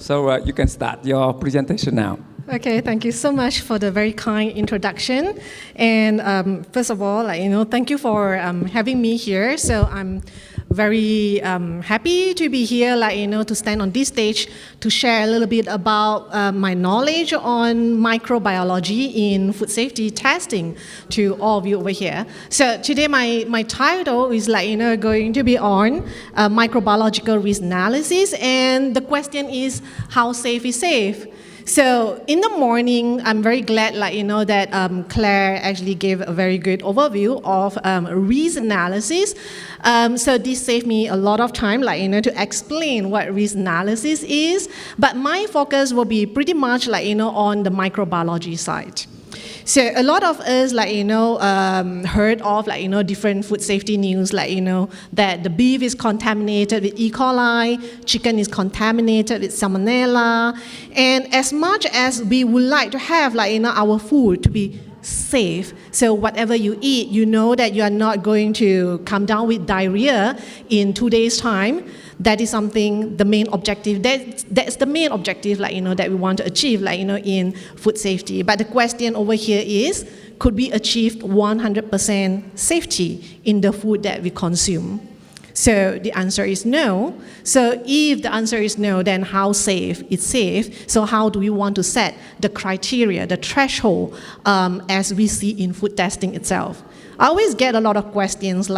So you can start your presentation now. Okay, thank you so much for the very kind introduction. And first of all, thank you for having me here. So I'm very happy to be here, to stand on this stage to share a little bit about my knowledge on microbiology in food safety testing to all of you over here. So today my title is going to be on microbiological risk analysis, and the question is, how safe is safe? So in the morning, I'm very glad, that Claire actually gave a very good overview of risk analysis. So this saved me a lot of time, to explain what risk analysis is. But my focus will be pretty much, on the microbiology side. So a lot of us, heard of, different food safety news, that the beef is contaminated with E. coli, chicken is contaminated with salmonella, and as much as we would like to have, our food to be safe, so whatever you eat, you know that you are not going to come down with diarrhea in 2 days' time. That is something, the main objective, that's the main objective, that we want to achieve, in food safety. But the question over here is, could we achieve 100% safety in the food that we consume? So the answer is no. So if the answer is no, then how safe is safe? So how do we want to set the criteria, the threshold, as we see in food testing itself? I always get a lot of questions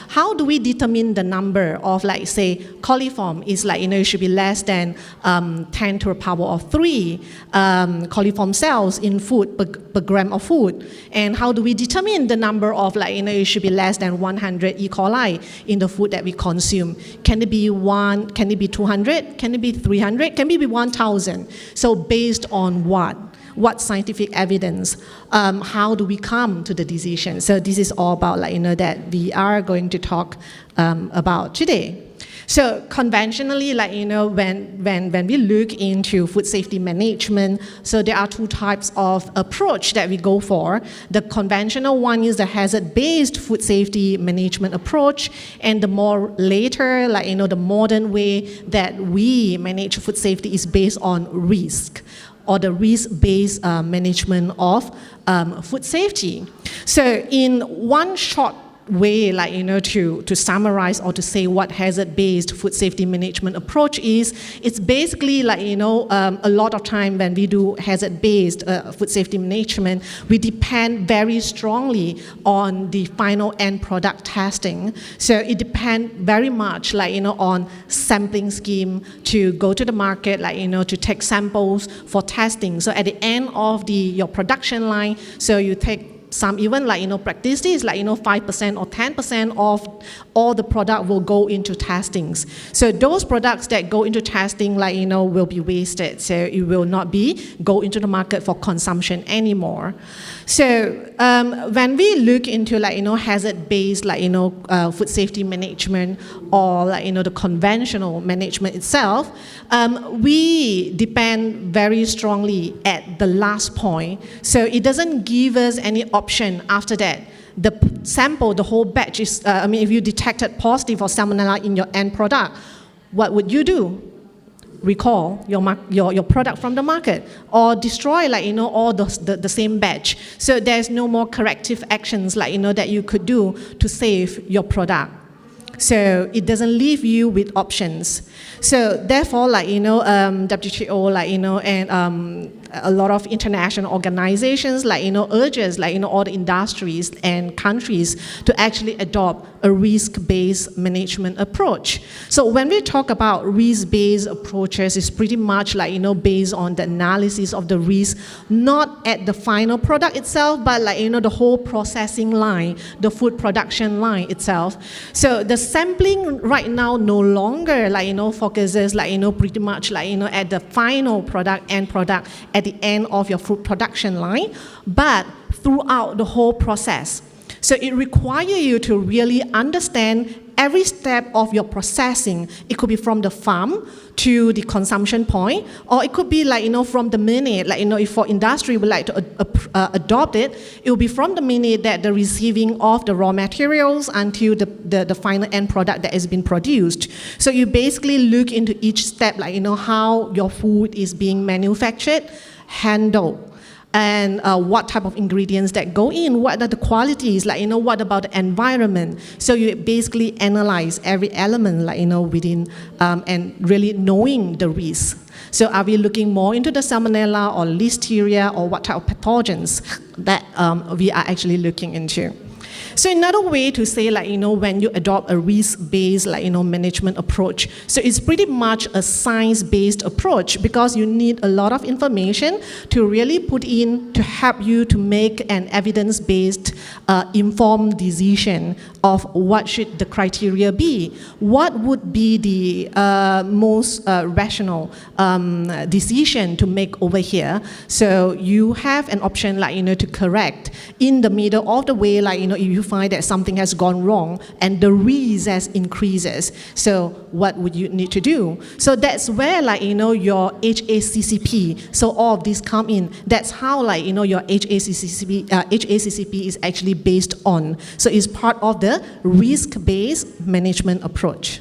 how do we determine the number of, say, coliform is it should be less than 10 to the power of 3 coliform cells in food per gram of food. And how do we determine the number of, it should be less than 100 E. coli in the food that we consume? Can it be 1? Can it be 200? Can it be 300? Can it be 1,000? So based on what? What scientific evidence? How do we come to the decision? So this is all about that we are going to talk about today. So conventionally, when we look into food safety management, so there are two types of approach that we go for. The conventional one is the hazard-based food safety management approach, and the more later, the modern way that we manage food safety is based on risk, or the risk-based management of food safety. So in one short way, to summarize or to say what hazard-based food safety management approach is, it's basically a lot of time when we do hazard-based food safety management, we depend very strongly on the final end product testing. So it depends very much on sampling scheme to go to the market, to take samples for testing. So at the end of your production line, so you take some even practices 5% or 10% of all the product will go into testings. So those products that go into testing will be wasted. So it will not go into the market for consumption anymore. So when we look into hazard-based food safety management, or the conventional management itself, we depend very strongly at the last point. So it doesn't give us any option after that. The sample, the whole batch is, if you detected positive for salmonella in your end product, what would you do? Recall your product from the market, or destroy all the same batch. So there's no more corrective actions that you could do to save your product. So it doesn't leave you with options. So therefore, WTO, and a lot of international organizations, urges, all the industries and countries to actually adopt a risk-based management approach. So when we talk about risk-based approaches, it's pretty much based on the analysis of the risk, not at the final product itself, but the whole processing line, the food production line itself. So the sampling right now no longer focuses pretty much at the final product, end product at the end of your food production line, but throughout the whole process. So it requires you to really understand every step of your processing, it could be from the farm to the consumption point, or it could be like, from the minute, like, if for industry would like to adopt it, it will be from the minute that the receiving of the raw materials until the final end product that has been produced. So you basically look into each step, like, how your food is being manufactured, handled, and what type of ingredients that go in, what are the qualities, like, what about the environment. So you basically analyze every element, like, within, and really knowing the risk. So are we looking more into the salmonella or listeria, or what type of pathogens that we are actually looking into? So another way to say, like, when you adopt a risk-based, like, management approach, so it's pretty much a science-based approach, because you need a lot of information to really put in to help you to make an evidence-based, informed decision of what should the criteria be. What would be the most rational decision to make over here? So you have an option, like, to correct in the middle of the way, like, if you find that something has gone wrong and the risk has increases. So what would you need to do? So that's where, like, your HACCP, so all of these come in. That's how, like, your HACCP is actually based on. So it's part of the risk-based management approach.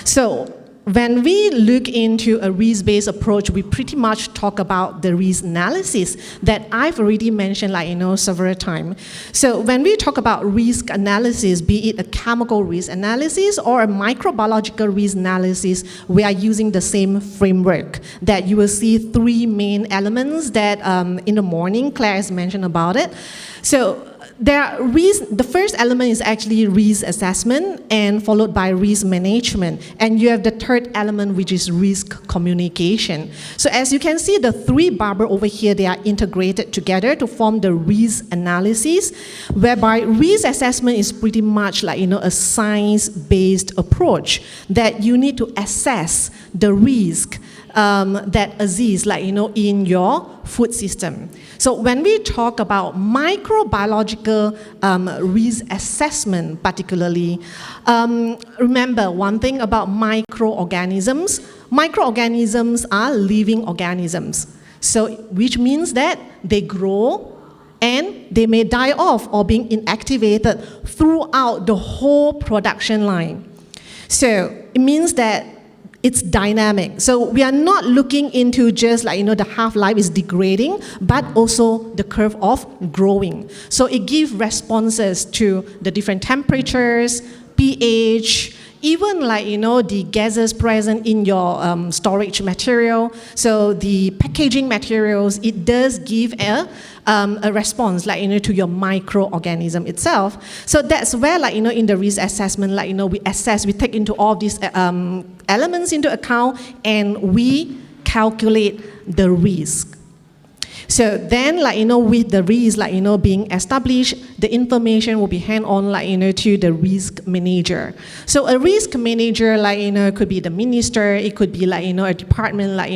So when we look into a risk-based approach, we pretty much talk about the risk analysis that I've already mentioned, like, several times. So when we talk about risk analysis, be it a chemical risk analysis or a microbiological risk analysis, we are using the same framework that you will see 3 main elements that in the morning Claire has mentioned about it. So the first element is actually risk assessment, and followed by risk management. And you have the third element, which is risk communication. So as you can see, the 3 barbers over here, they are integrated together to form the risk analysis, whereby risk assessment is pretty much like, a science-based approach that you need to assess the risk that exists, like, in your food system. So when we talk about microbiological risk assessment particularly, remember one thing about microorganisms. Microorganisms are living organisms. So which means that they grow and they may die off or being inactivated throughout the whole production line. So it means that it's dynamic. So we are not looking into just, like, the half-life is degrading, but also the curve of growing. So it gives responses to the different temperatures, pH, even, like, the gases present in your storage material. So the packaging materials, it does give a response, like, to your microorganism itself. So that's where, like, in the risk assessment, like, we take into all these elements into account, and we calculate the risk. So then, like, with the risk, like, being established, the information will be handed on, like, to the risk manager. So a risk manager, like, could be the minister, it could be, like, a department, like,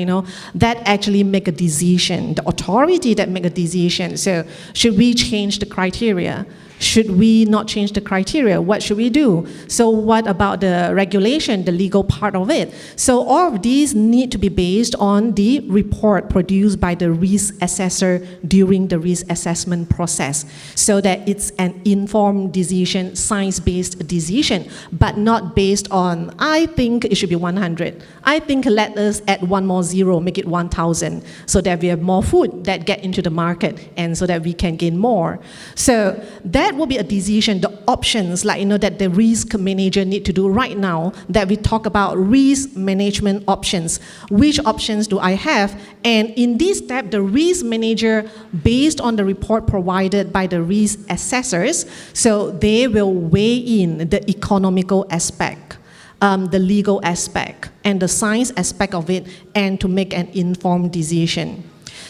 that actually make a decision, the authority that make a decision. So should we change the criteria? Should we not change the criteria? What should we do? So what about the regulation, the legal part of it? So all of these need to be based on the report produced by the risk assessor during the risk assessment process, so that it's an informed decision, science-based decision, but not based on, I think it should be 100. I think let us add 1 more 0, make it 1,000, so that we have more food that get into the market, and so that we can gain more. So that will be a decision, the options, like, that the risk manager need to do right now, that we talk about risk management options. Which options do I have? And in this step, the risk manager, based on the report provided by the risk assessors, so they will weigh in the economical aspect, the legal aspect, and the science aspect of it, and to make an informed decision.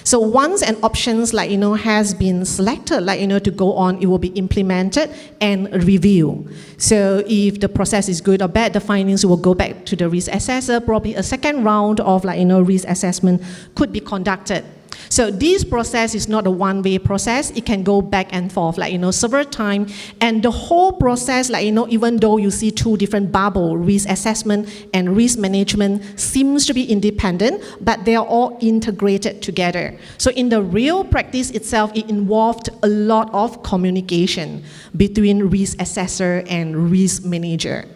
So once an options, like, has been selected, like, to go on, it will be implemented and reviewed. So if the process is good or bad, the findings will go back to the risk assessor. Probably a second round of, like, risk assessment could be conducted. So this process is not a one-way process. It can go back and forth, several times. And the whole process, even though you see two different bubbles, risk assessment and risk management, seems to be independent, but they are all integrated together. So in the real practice itself, it involved a lot of communication between risk assessor and risk manager.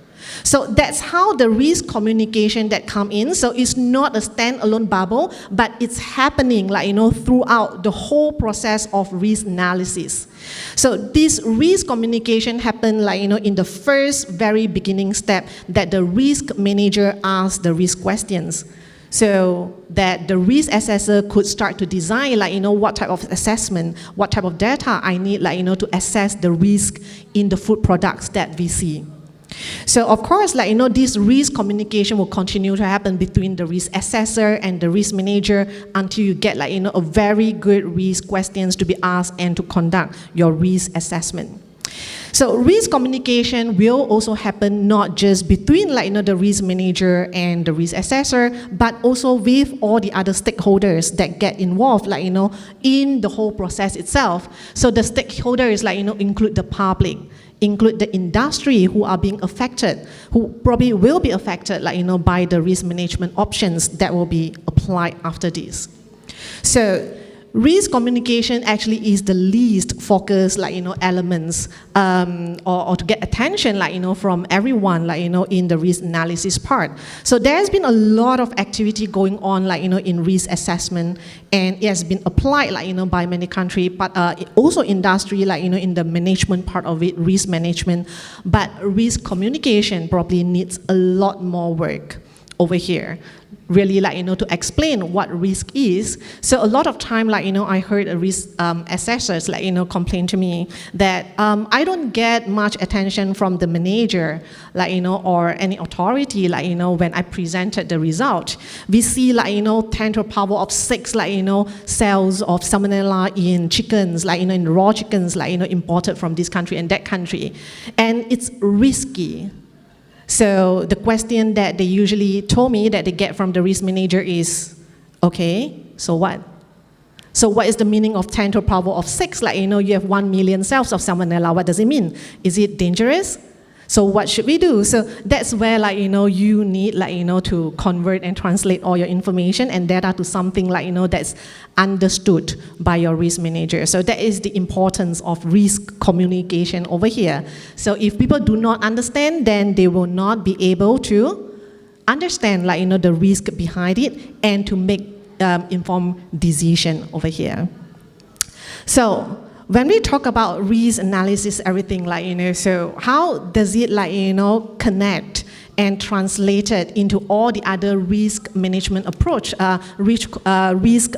So that's how the risk communication that come in. So it's not a standalone bubble, but it's happening throughout the whole process of risk analysis. So this risk communication happened in the first very beginning step that the risk manager asks the risk questions. So that the risk assessor could start to design what type of assessment, what type of data I need to assess the risk in the food products that we see. So of course, this risk communication will continue to happen between the risk assessor and the risk manager until you get a very good risk questions to be asked and to conduct your risk assessment. So risk communication will also happen not just between the risk manager and the risk assessor, but also with all the other stakeholders that get involved in the whole process itself. So the stakeholders include the public, include the industry who are being affected, who probably will be affected by the risk management options that will be applied after this. So risk communication actually is the least focused elements or to get attention from everyone in the risk analysis part. So there's been a lot of activity going on in risk assessment, and it has been applied by many countries, but also industry in the management part of it, risk management. But risk communication probably needs a lot more work over here, really to explain what risk is. So a lot of time I heard a risk assessors complain to me that I don't get much attention from the manager or any authority when I presented the result. We see 10 to the power of 6 cells of salmonella in chickens in raw chickens imported from this country and that country, and it's risky. So the question that they usually told me that they get from the risk manager is, okay, so what? So what is the meaning of 10 to the power of 6? You have 1 million cells of salmonella. What does it mean? Is it dangerous? So what should we do? So that's where you need to convert and translate all your information and data to something that's understood by your risk manager. So that is the importance of risk communication over here. So if people do not understand, then they will not be able to understand the risk behind it and to make informed decision over here. So when we talk about risk analysis, everything so how does it connect and translate it into all the other risk management approach, risk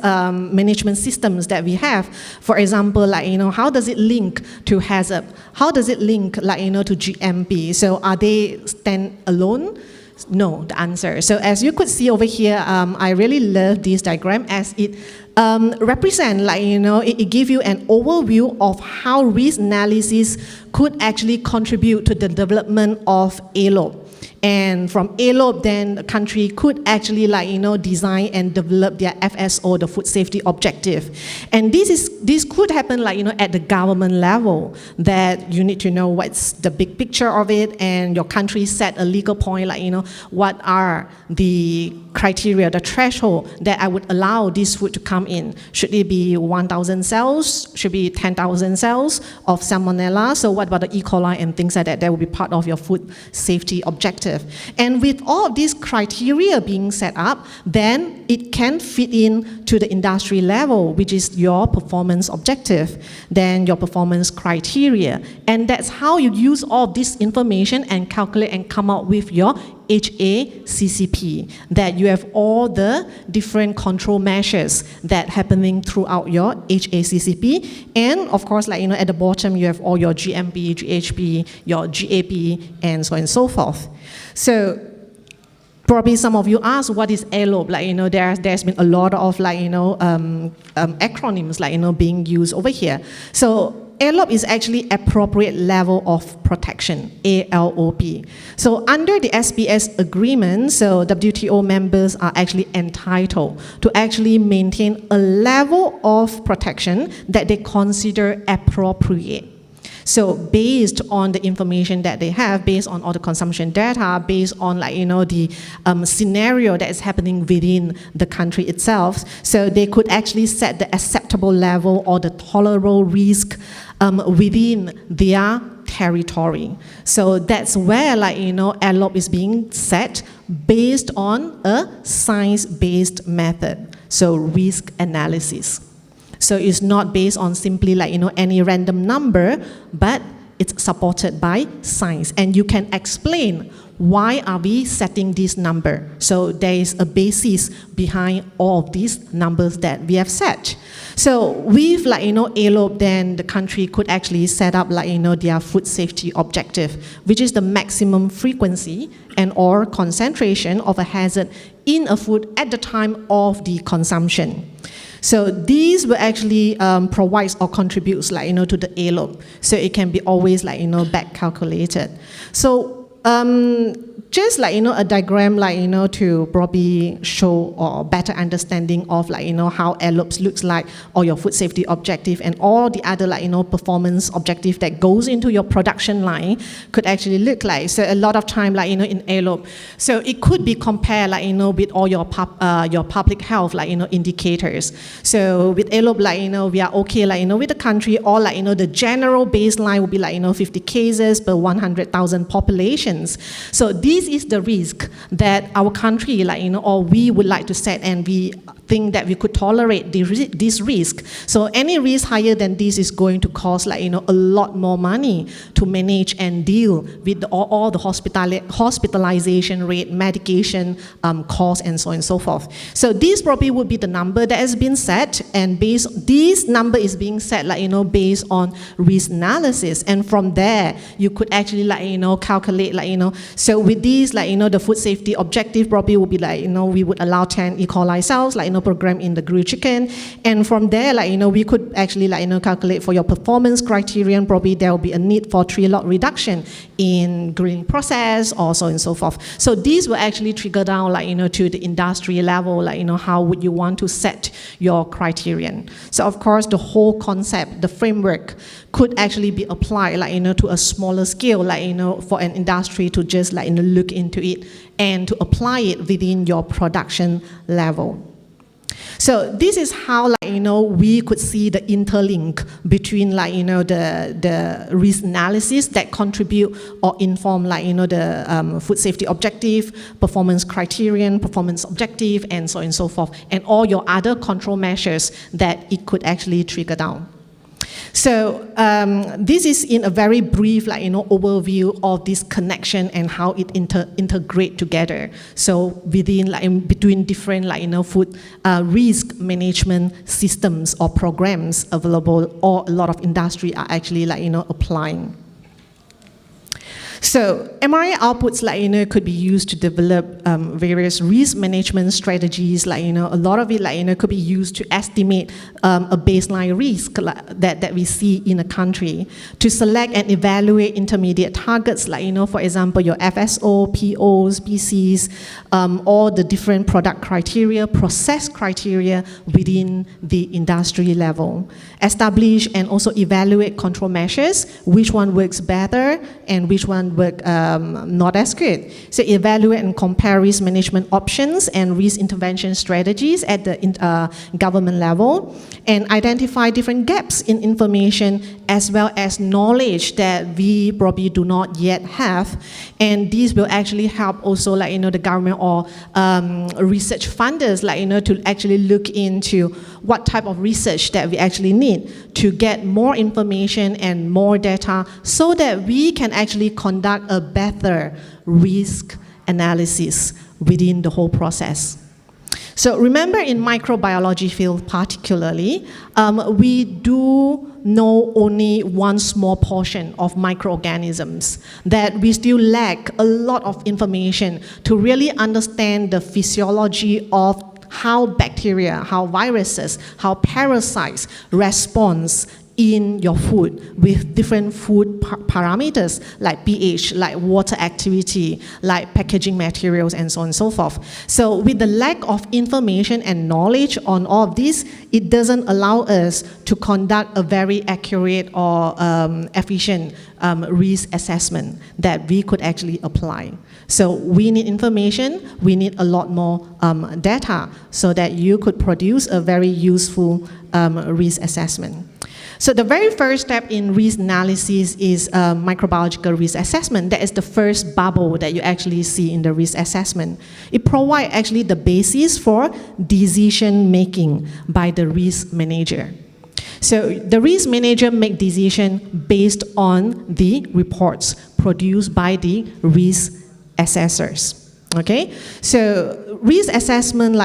management systems that we have? For example, how does it link to hazard? How does it link to GMP? So are they stand alone? No, the answer. So as you could see over here, I really love this diagram as it represent it gives you an overview of how risk analysis could actually contribute to the development of ALOP. And from ALOP, then the country could actually design and develop their FSO, the food safety objective. And this could happen at the government level, that you need to know what's the big picture of it, and your country set a legal point what are the criteria, the threshold that I would allow this food to come in. Should it be 1,000 cells? Should it be 10,000 cells of salmonella? So what about the E. coli and things like that? That will be part of your food safety objective. And with all of these criteria being set up, then it can fit in to the industry level, which is your performance objective, then your performance criteria. And that's how you use all of this information and calculate and come out with your HACCP, that you have all the different control measures that happening throughout your HACCP. And of course, at the bottom, you have all your GMP, GHP, your GAP, and so on and so forth. So probably some of you ask, what is ALOP? There's been a lot of acronyms being used over here. So ALOP is actually appropriate level of protection, ALOP. So under the SPS agreement, so WTO members are actually entitled to actually maintain a level of protection that they consider appropriate. So based on the information that they have, based on all the consumption data, based on the scenario that is happening within the country itself, so they could actually set the acceptable level or the tolerable risk within their territory. So that's where ALOP is being set based on a science-based method, so risk analysis. So it's not based on simply any random number, but it's supported by science. And you can explain why are we setting this number. So there is a basis behind all of these numbers that we have set. So with ALOP, then the country could actually set up their food safety objective, which is the maximum frequency and or concentration of a hazard in a food at the time of the consumption. So these will actually provide or contributes to the ALOP. So it can be always back calculated. So just a diagram to probably show or better understanding of how ALOPs looks like, or your food safety objective and all the other performance objective that goes into your production line could actually look like. So a lot of time in ALOP, so it could be compared with all your public health indicators. So with ALOP we are okay with the country, or the general baseline would be 50 cases per 100,000 populations. So this is the risk that our country, or we would like to set, and we think that we could tolerate this risk. So any risk higher than this is going to cost a lot more money to manage and deal with all the hospitalization rate, medication costs, and so on and so forth. So this probably would be the number that has been set, and this number is being set based on risk analysis, and from there you could actually calculate so with these the food safety objective probably would be we would allow 10 E. coli cells program in the grilled chicken, and from there we could actually calculate for your performance criterion, probably there will be a need for 3 log reduction in grilling process, or so on and so forth. So these will actually trigger down to the industry level, how would you want to set your criterion. So of course the whole concept, the framework could actually be applied to a smaller scale, for an industry to just look into it and to apply it within your production level. So this is how we could see the interlink between the risk analysis that contribute or inform the food safety objective, performance criterion, performance objective, and so on and so forth, and all your other control measures that it could actually trigger down. So this is in a very brief overview of this connection and how it integrate together. So between different food risk management systems or programs available, or a lot of industry are actually applying. So MRA outputs could be used to develop various risk management strategies. A lot of it could be used to estimate a baseline risk that we see in a country, to select and evaluate intermediate targets, for example your FSO, POs, PCs, all the different product criteria, process criteria within the industry level. Establish and also evaluate control measures, which one works better and which one work not as good. So evaluate and compare risk management options and risk intervention strategies at the government level, and identify different gaps in information as well as knowledge that we probably do not yet have. And these will actually help also the government or research funders to actually look into what type of research that we actually need to get more information and more data, so that we can actually conduct a better risk analysis within the whole process. So remember, in microbiology field particularly, we do know only one small portion of microorganisms, that we still lack a lot of information to really understand the physiology of how bacteria, how viruses, how parasites respond in your food with different food parameters like pH, like water activity, like packaging materials, and so on and so forth. So with the lack of information and knowledge on all of this, it doesn't allow us to conduct a very accurate or efficient risk assessment that we could actually apply. So we need information, we need a lot more data so that you could produce a very useful risk assessment. So the very first step in risk analysis is microbiological risk assessment. That is the first bubble that you actually see in the risk assessment. It provides actually the basis for decision making by the risk manager. So the risk manager make decision based on the reports produced by the risk assessors. Okay, so risk assessment,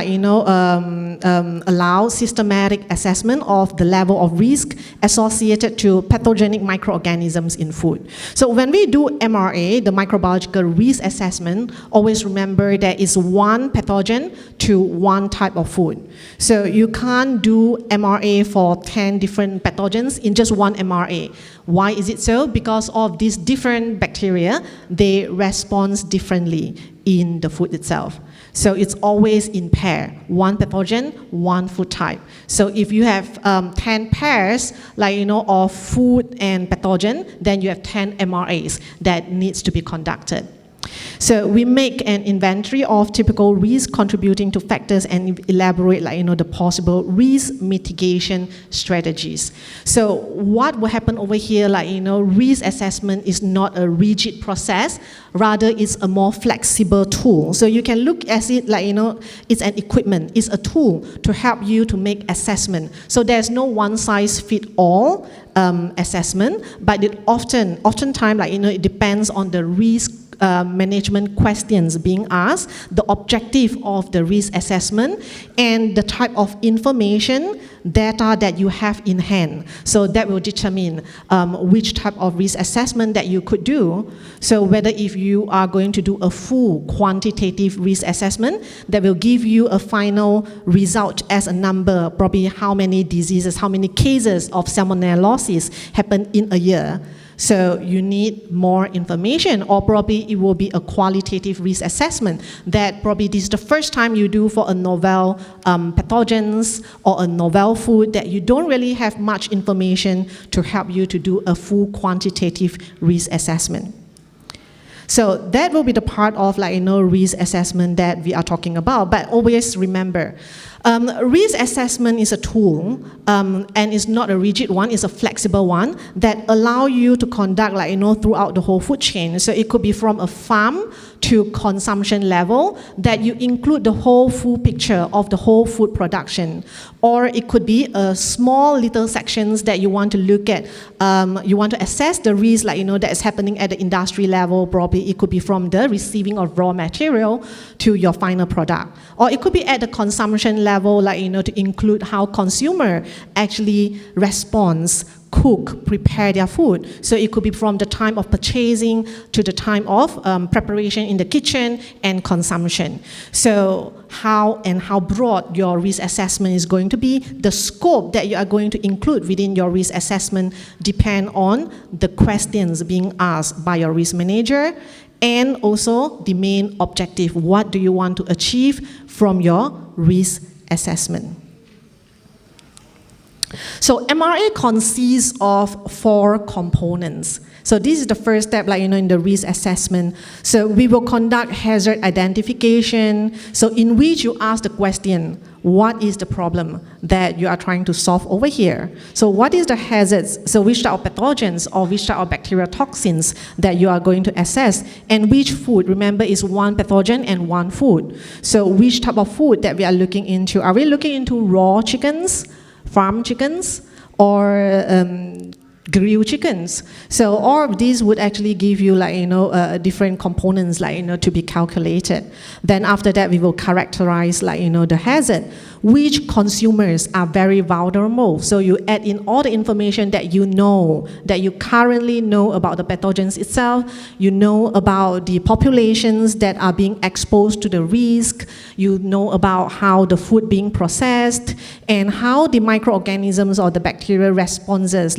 allows systematic assessment of the level of risk associated to pathogenic microorganisms in food. So when we do MRA, the microbiological risk assessment, always remember that it's one pathogen to one type of food. So you can't do MRA for 10 different pathogens in just one MRA. Why is it so? Because of these different bacteria, they respond differently in the food itself. So it's always in pair, one pathogen, one food type. So if you have 10 pairs, of food and pathogen, then you have 10 MRAs that needs to be conducted. So we make an inventory of typical risk contributing to factors and elaborate the possible risk mitigation strategies. So what will happen over here, risk assessment is not a rigid process, rather it's a more flexible tool. So you can look at it it's an equipment, it's a tool to help you to make assessment. So there's no one size fit all assessment, but it oftentimes it depends on the risk management questions being asked, the objective of the risk assessment, and the type of information, data that you have in hand. So that will determine which type of risk assessment that you could do. So whether if you are going to do a full quantitative risk assessment that will give you a final result as a number, probably how many diseases, how many cases of salmonellosis happen in a year. So you need more information, or probably it will be a qualitative risk assessment that probably this is the first time you do for a novel pathogens or a novel food that you don't really have much information to help you to do a full quantitative risk assessment. So that will be the part of risk assessment that we are talking about. But always remember, risk assessment is a tool, and it's not a rigid one, it's a flexible one that allow you to conduct throughout the whole food chain. So it could be from a farm to consumption level, that you include the whole full picture of the whole food production. Or it could be a small little sections that you want to look at, you want to assess the risk that is happening at the industry level. Probably it could be from the receiving of raw material to your final product. Or it could be at the consumption level, to include how consumer actually responds, cook, prepare their food. So it could be from the time of purchasing to the time of preparation in the kitchen and consumption. So how broad your risk assessment is going to be, the scope that you are going to include within your risk assessment depend on the questions being asked by your risk manager, and also the main objective. What do you want to achieve from your risk assessment? So MRA consists of 4 components. So this is the first step, in the risk assessment. So we will conduct hazard identification, so in which you ask the question, what is the problem that you are trying to solve over here? So what is the hazards? So which type of pathogens or which type of bacterial toxins that you are going to assess? And which food? Remember, is one pathogen and one food. So which type of food that we are looking into? Are we looking into raw chickens, farm chickens, or grilled chickens? So all of these would actually give you different components to be calculated. Then after that we will characterize the hazard. which consumers are very vulnerable. So you add in all the information that you currently know about the pathogens itself, you know about the populations that are being exposed to the risk, you know about how the food being processed, and how the microorganisms or the bacterial responses,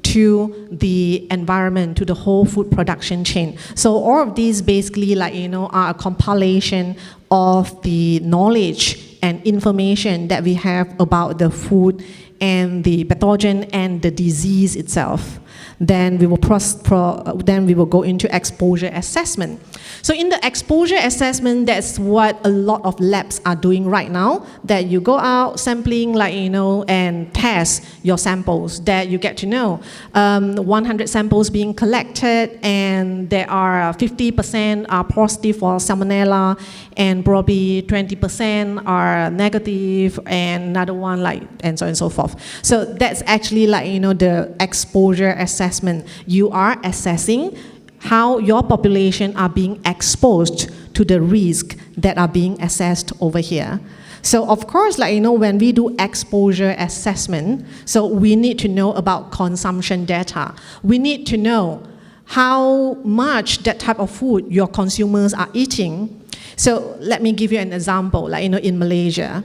to the environment, to the whole food production chain. So all of these basically, are a compilation of the knowledge and information that we have about the food and the pathogen and the disease itself. Then we will go into exposure assessment. So in the exposure assessment, that's what a lot of labs are doing right now, that you go out sampling, and test your samples, that you get to know 100 samples being collected, and there are 50% are positive for salmonella, and probably 20% are negative, and another one and so on and so forth. So that's actually the exposure assessment. You are assessing how your population are being exposed to the risk that are being assessed over here. So of course, when we do exposure assessment, so we need to know about consumption data. We need to know how much that type of food your consumers are eating. So let me give you an example, in Malaysia.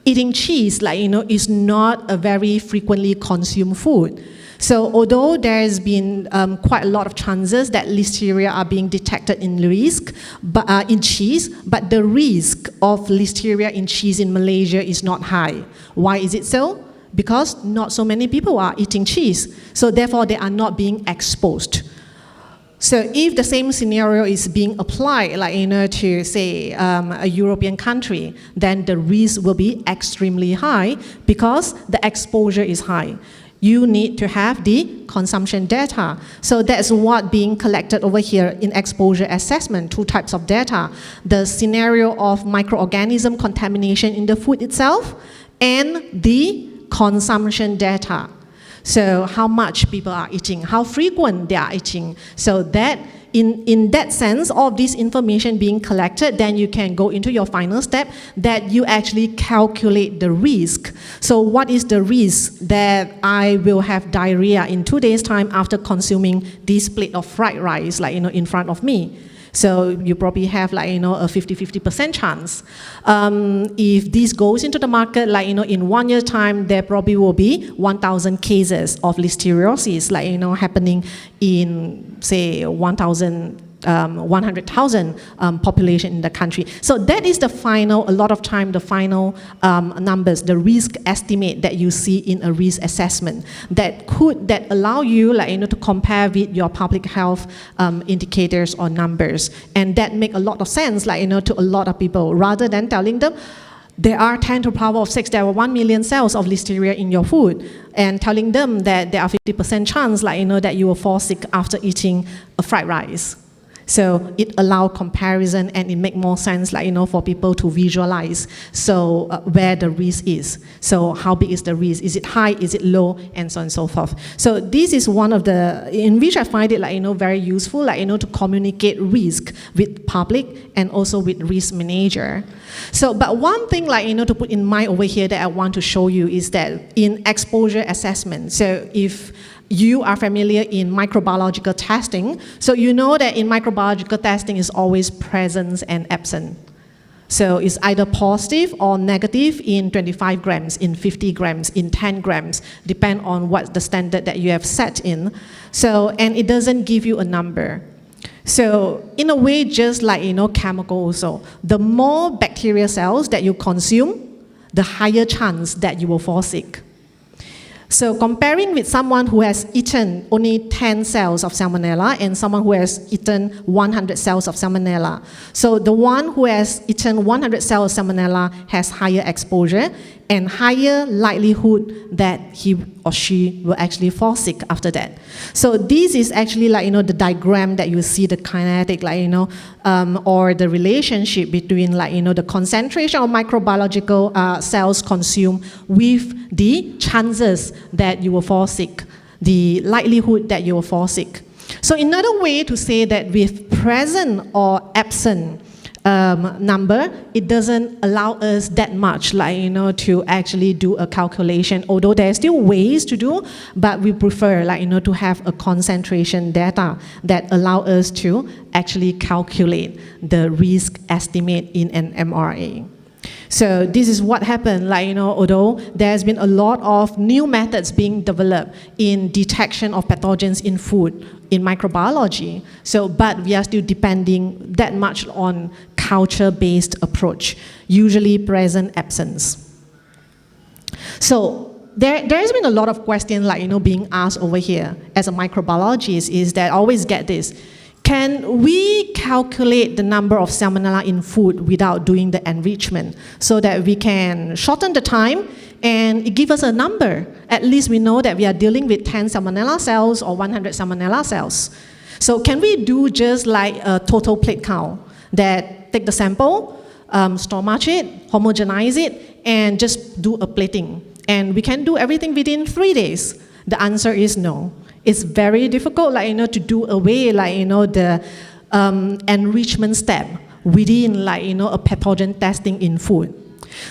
Eating cheese, is not a very frequently consumed food. So although there's been quite a lot of chances that listeria are being detected in cheese, but the risk of listeria in cheese in Malaysia is not high. Why is it so? Because not so many people are eating cheese, so therefore they are not being exposed. So if the same scenario is being applied, to say a European country, then the risk will be extremely high because the exposure is high. You need to have the consumption data. So that's what being collected over here in exposure assessment, two types of data. The scenario of microorganism contamination in the food itself and the consumption data. So how much people are eating, how frequent they are eating. So that in that sense, all of this information being collected, then you can go into your final step that you actually calculate the risk. So what is the risk that I will have diarrhea in 2 days' time after consuming this plate of fried rice, in front of me? So you probably have a 50% chance. If this goes into the market, in 1 year's time, there probably will be 1,000 cases of listeriosis, happening in, say, 100,000 population in the country. So that is the final, a lot of time, the final numbers, the risk estimate that you see in a risk assessment that allow you to compare with your public health indicators or numbers. And that make a lot of sense to a lot of people, rather than telling them there are 10 to the power of 6, there are 1 million cells of listeria in your food, and telling them that there are 50% chance that you will fall sick after eating a fried rice. So it allows comparison, and it makes more sense, for people to visualize. So where the risk is. So how big is the risk? Is it high? Is it low? And so on and so forth. So this is one of the, in which I find it, very useful, to communicate risk with public and also with risk manager. So, but one thing, to put in mind over here that I want to show you is that in exposure assessment, so if you are familiar in microbiological testing, so you know that in microbiological testing is always presence and absent. So it's either positive or negative in 25 grams, in 50 grams, in 10 grams, depend on what the standard that you have set in. So, and it doesn't give you a number. So in a way, just chemical also, the more bacterial cells that you consume, the higher chance that you will fall sick. So comparing with someone who has eaten only 10 cells of salmonella and someone who has eaten 100 cells of salmonella. So the one who has eaten 100 cells of salmonella has higher exposure and higher likelihood that he or she will actually fall sick after that. So this is actually the diagram that you see, the kinetic, or the relationship between the concentration of microbiological cells consumed with the chances that you will fall sick, the likelihood that you will fall sick. So another way to say that with present or absent number, it doesn't allow us that much, to actually do a calculation. Although there are still ways to do, but we prefer, to have a concentration data that allow us to actually calculate the risk estimate in an MRA. So this is what happened, although there's been a lot of new methods being developed in detection of pathogens in food, in microbiology. But we are still depending that much on culture-based approach, usually present absence. So there has been a lot of questions, being asked over here as a microbiologist, is that I always get this. Can we calculate the number of salmonella in food without doing the enrichment so that we can shorten the time and it gives us a number? At least we know that we are dealing with 10 salmonella cells or 100 salmonella cells. So can we do just like a total plate count, that take the sample, storage it, homogenize it, and just do a plating? And we can do everything within 3 days. The answer is no. It's very difficult, to do away, the enrichment step within, a pathogen testing in food.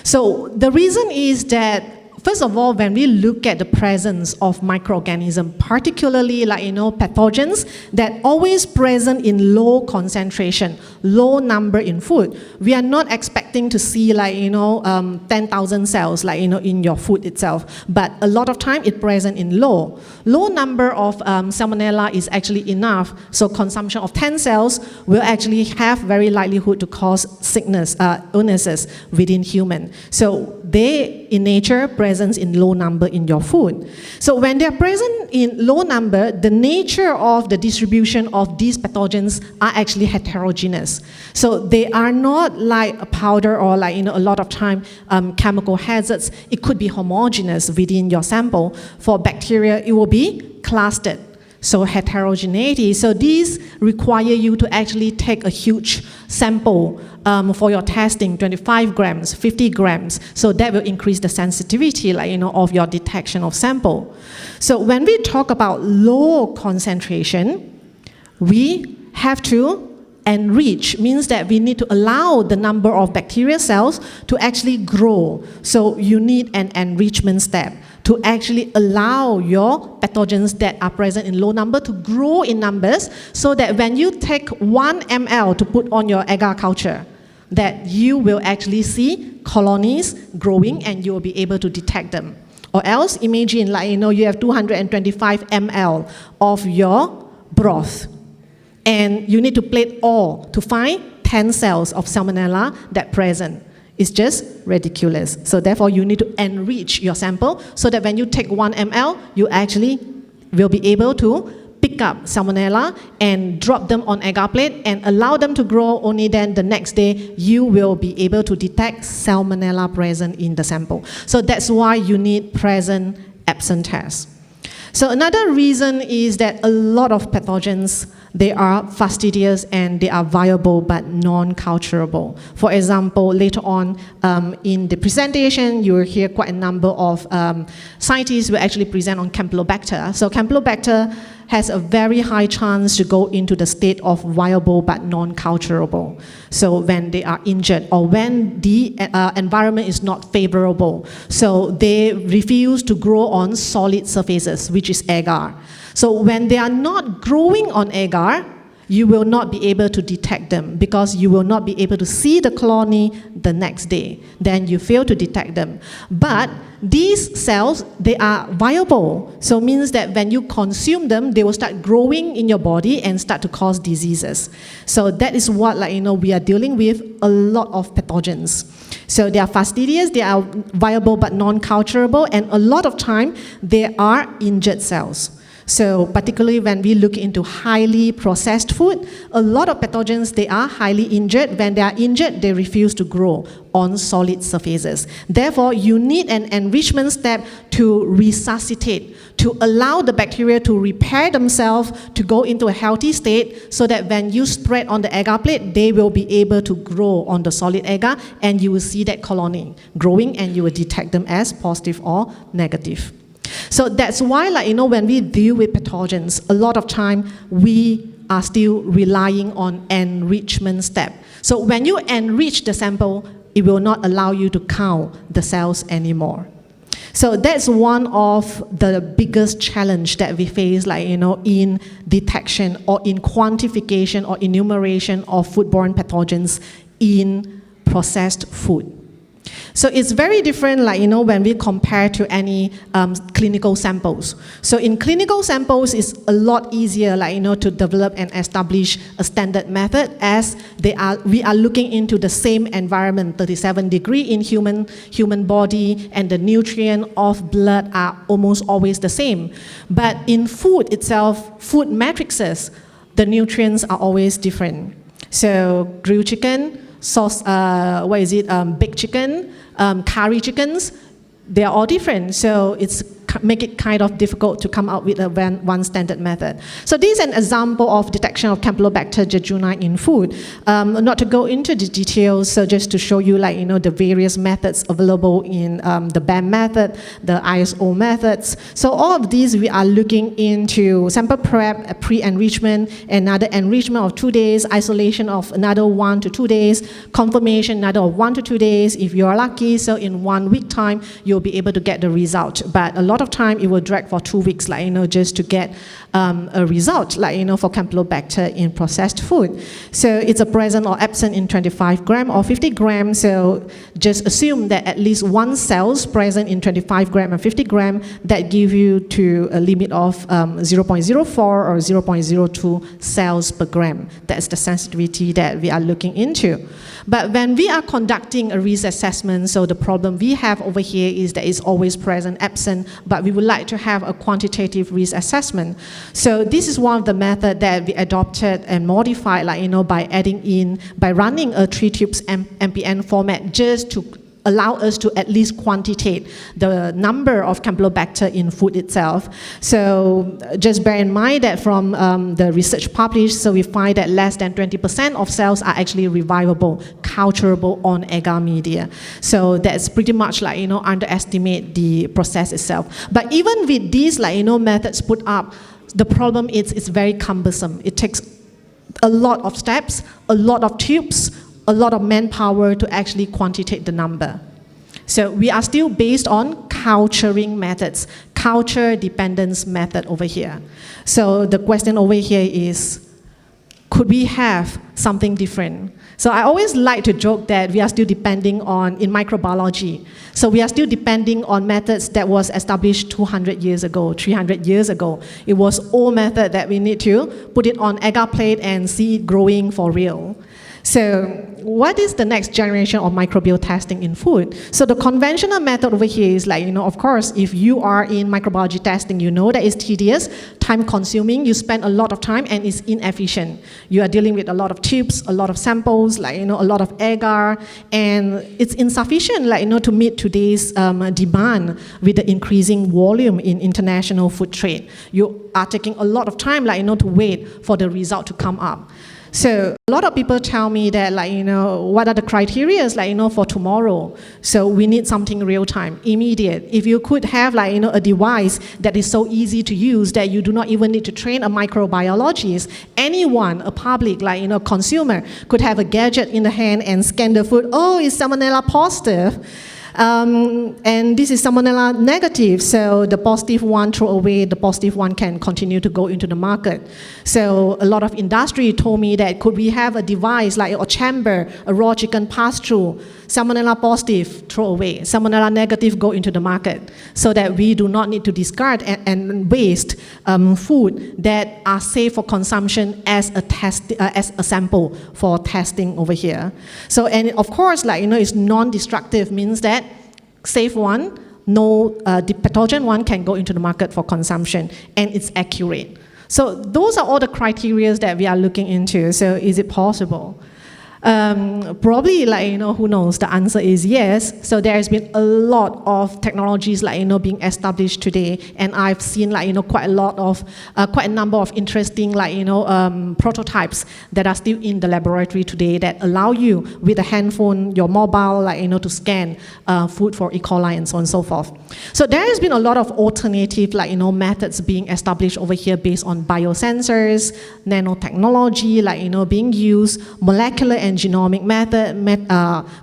So the reason is that, first of all, when we look at the presence of microorganisms, particularly, pathogens that always present in low concentration, low number in food, we are not expecting to see, 10,000 cells, in your food itself. But a lot of time it present in low. Low number of salmonella is actually enough. So consumption of 10 cells will actually have very likelihood to cause sickness, illnesses within human. So they, in nature, presence in low number in your food. So when they're present in low number, the nature of the distribution of these pathogens are actually heterogeneous. So they are not like a powder or a lot of time chemical hazards. It could be homogeneous within your sample. For bacteria, it will be clustered. So heterogeneity. So these require you to actually take a huge sample for your testing, 25 grams, 50 grams. So that will increase the sensitivity, of your detection of sample. So when we talk about low concentration, we have to enrich, means that we need to allow the number of bacterial cells to actually grow. So you need an enrichment step to actually allow your pathogens that are present in low number to grow in numbers, so that when you take 1 ml to put on your agar culture, that you will actually see colonies growing and you will be able to detect them. Or else, imagine you have 225 ml of your broth, and you need to plate all to find 10 cells of salmonella that present. It's just ridiculous. So therefore, you need to enrich your sample so that when you take 1 ml, you actually will be able to pick up salmonella and drop them on agar plate and allow them to grow. Only then the next day, you will be able to detect salmonella present in the sample. So that's why you need present absent test. So another reason is that a lot of pathogens, they are fastidious and they are viable but non-culturable. For example, later on in the presentation, you will hear quite a number of scientists will actually present on Campylobacter. So Campylobacter has a very high chance to go into the state of viable but non-culturable. So when they are injured or when the environment is not favorable, so they refuse to grow on solid surfaces, which is agar. So when they are not growing on agar, you will not be able to detect them because you will not be able to see the colony the next day. Then you fail to detect them. But these cells, they are viable. So it means that when you consume them, they will start growing in your body and start to cause diseases. So that is what we are dealing with a lot of pathogens. So they are fastidious, they are viable but non-culturable, and a lot of time they are injured cells. So particularly when we look into highly processed food, a lot of pathogens, they are highly injured. When they are injured, they refuse to grow on solid surfaces. Therefore, you need an enrichment step to resuscitate, to allow the bacteria to repair themselves, to go into a healthy state, so that when you spread on the agar plate, they will be able to grow on the solid agar, and you will see that colony growing, and you will detect them as positive or negative. So that's why, when we deal with pathogens, a lot of time we are still relying on enrichment step. So when you enrich the sample, it will not allow you to count the cells anymore. So that's one of the biggest challenge that we face, in detection or in quantification or enumeration of foodborne pathogens in processed food. So it's very different, when we compare to any clinical samples. So in clinical samples, it's a lot easier, to develop and establish a standard method, as we are looking into the same environment, 37 degree in human body, and the nutrient of blood are almost always the same. But in food itself, food matrices, the nutrients are always different. So grilled chicken, sauce, baked chicken, curry chickens, they are all different. So it's make it kind of difficult to come up with one standard method. So this is an example of detection of Campylobacter jejuni in food. Not to go into the details, so just to show you the various methods available in the BAM method, the ISO methods. So all of these we are looking into sample prep, pre-enrichment, another enrichment of 2 days, isolation of another 1 to 2 days, confirmation another 1 to 2 days. If you are lucky, so in 1 week time, you'll be able to get the result. But a lot of time it will drag for 2 weeks, just to get a result, for Campylobacter in processed food. So it's a present or absent in 25 gram or 50 grams. So just assume that at least one cells present in 25 gram and 50 gram, that give you to a limit of 0.04 or 0.02 cells per gram. That's the sensitivity that we are looking into. But when we are conducting a risk assessment, so the problem we have over here is that it's always present, absent, but we would like to have a quantitative risk assessment. So this is one of the methods that we adopted and modified, by running a 3 tubes MPN format, just to allow us to at least quantitate the number of Campylobacter in food itself. So just bear in mind that from the research published, so we find that less than 20% of cells are actually revivable, culturable on agar media. So that's pretty much underestimate the process itself. But even with these methods put up, the problem is it's very cumbersome. It takes a lot of steps, a lot of tubes, a lot of manpower to actually quantitate the number. So we are still based on culturing methods, culture dependence method over here. So the question over here is, could we have something different? So I always like to joke that we are still depending on, in microbiology, so we are still depending on methods that was established 200 years ago, 300 years ago. It was old method that we need to put it on agar plate and see it growing for real. So what is the next generation of microbial testing in food? So the conventional method over here is of course, if you are in microbiology testing, you know that it's tedious, time consuming, you spend a lot of time and it's inefficient. You are dealing with a lot of tubes, a lot of samples, a lot of agar, and it's insufficient, to meet today's demand with the increasing volume in international food trade. You are taking a lot of time, to wait for the result to come up. So a lot of people tell me that, what are the criteria, for tomorrow? So we need something real time, immediate. If you could have, a device that is so easy to use that you do not even need to train a microbiologist, anyone, a public, consumer, could have a gadget in the hand and scan the food. Oh, it's Salmonella positive. And this is Salmonella negative, so the positive one throw away, the positive one can continue to go into the market. So a lot of industry told me that could we have a device a chamber, a raw chicken pass through, Salmonella positive, throw away, Salmonella negative, go into the market, so that we do not need to discard and waste food that are safe for consumption as a sample for testing over here. So, and of course, it's non-destructive, means that safe one, the pathogen one can go into the market for consumption, and it's accurate. So those are all the criteria that we are looking into. So is it possible? Probably, who knows? The answer is yes. So there has been a lot of technologies, being established today, and I've seen, quite a number of interesting, prototypes that are still in the laboratory today that allow you with a handphone, your mobile, to scan food for E. coli and so on and so forth. So there has been a lot of alternative, methods being established over here based on biosensors, nanotechnology, being used, molecular and genomic method,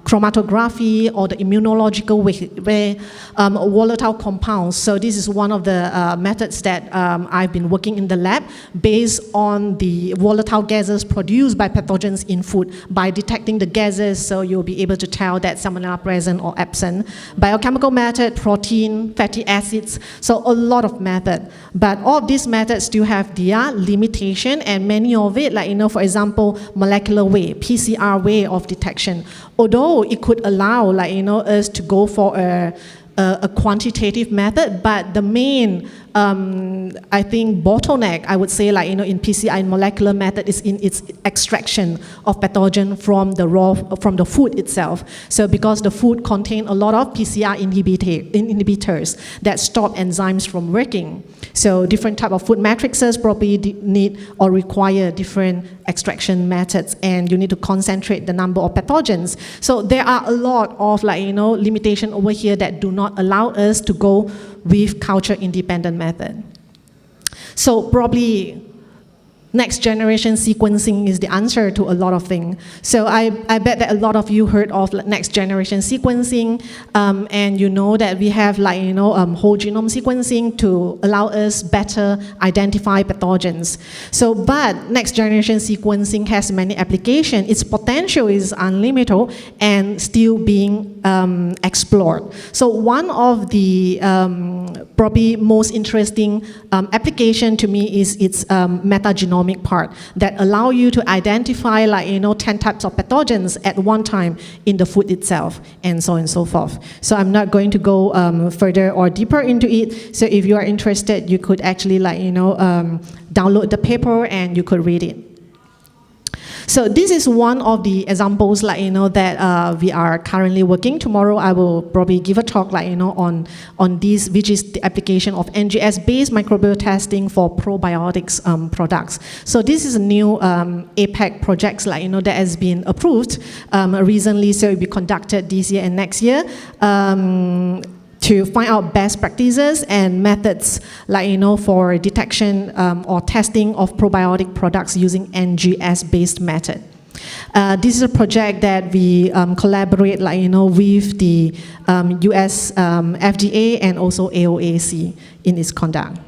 chromatography, or the immunological way, volatile compounds. So this is one of the methods that I've been working in the lab based on the volatile gases produced by pathogens in food. By detecting the gases, so you'll be able to tell that salmonella present or absent. Biochemical method, protein, fatty acids, so a lot of method. But all of these methods still have their limitation, and many of it, like, for example, molecular way, PCR way of detection. Although it could allow, like, us to go for a quantitative method, but the main, I think, bottleneck, I would say, like, in PCR and molecular method is in its extraction of pathogen from the food itself. So because the food contain a lot of PCR inhibitors that stop enzymes from working. So different type of food matrices probably need or require different extraction methods, and you need to concentrate the number of pathogens. So there are a lot of, like, limitation over here that do not allow us to go with culture-independent method. So probably next generation sequencing is the answer to a lot of things. So I bet that a lot of you heard of next generation sequencing, and you know that we have, like, whole genome sequencing to allow us better identify pathogens. So, but next generation sequencing has many applications. Its potential is unlimited and still being explored. So one of the probably most interesting application to me is its metagenomic part that allow you to identify, like, 10 types of pathogens at one time in the food itself, and so on and so forth. So I'm not going to go further or deeper into it. So if you are interested, you could actually, like, download the paper and you could read it. So this is one of the examples, like, that we are currently working. Tomorrow I will probably give a talk, like, on this, which is the application of NGS-based microbial testing for probiotics products. So this is a new APEC project, like, that has been approved recently. So it will be conducted this year and next year. To find out best practices and methods, like, for detection or testing of probiotic products using NGS-based method. This is a project that we collaborate, like, with the US FDA and also AOAC in its conduct.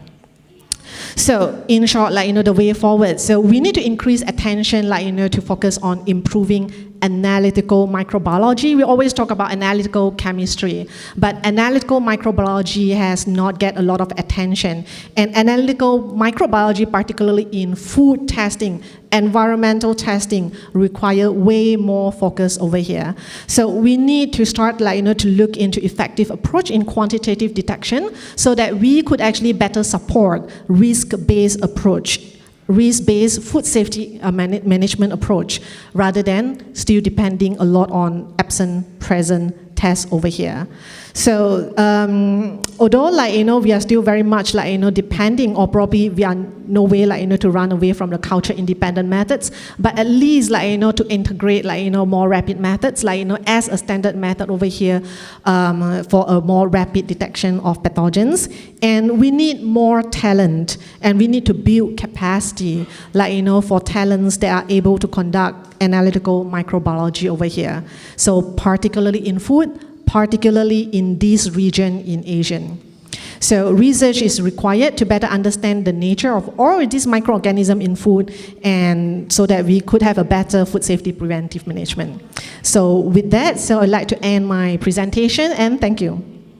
So in short, like, the way forward. So we need to increase attention, like, to focus on improving analytical microbiology. We always talk about analytical chemistry, but analytical microbiology has not get a lot of attention. And analytical microbiology, particularly in food testing, environmental testing, require way more focus over here. So we need to start, like, to look into effective approach in quantitative detection so that we could actually better support risk-based approach, risk-based food safety management approach, rather than still depending a lot on absent-present tests over here. So although, like, we are still very much, like, depending, or probably we are no way, like, to run away from the culture independent methods, but at least, like, to integrate, like, more rapid methods, like, as a standard method over here for a more rapid detection of pathogens. And we need more talent, and we need to build capacity, like, for talents that are able to conduct analytical microbiology over here. So particularly in food, particularly in this region in Asia. So research is required to better understand the nature of all these microorganisms in food, and so that we could have a better food safety preventive management. So with that, so I'd like to end my presentation, and thank you.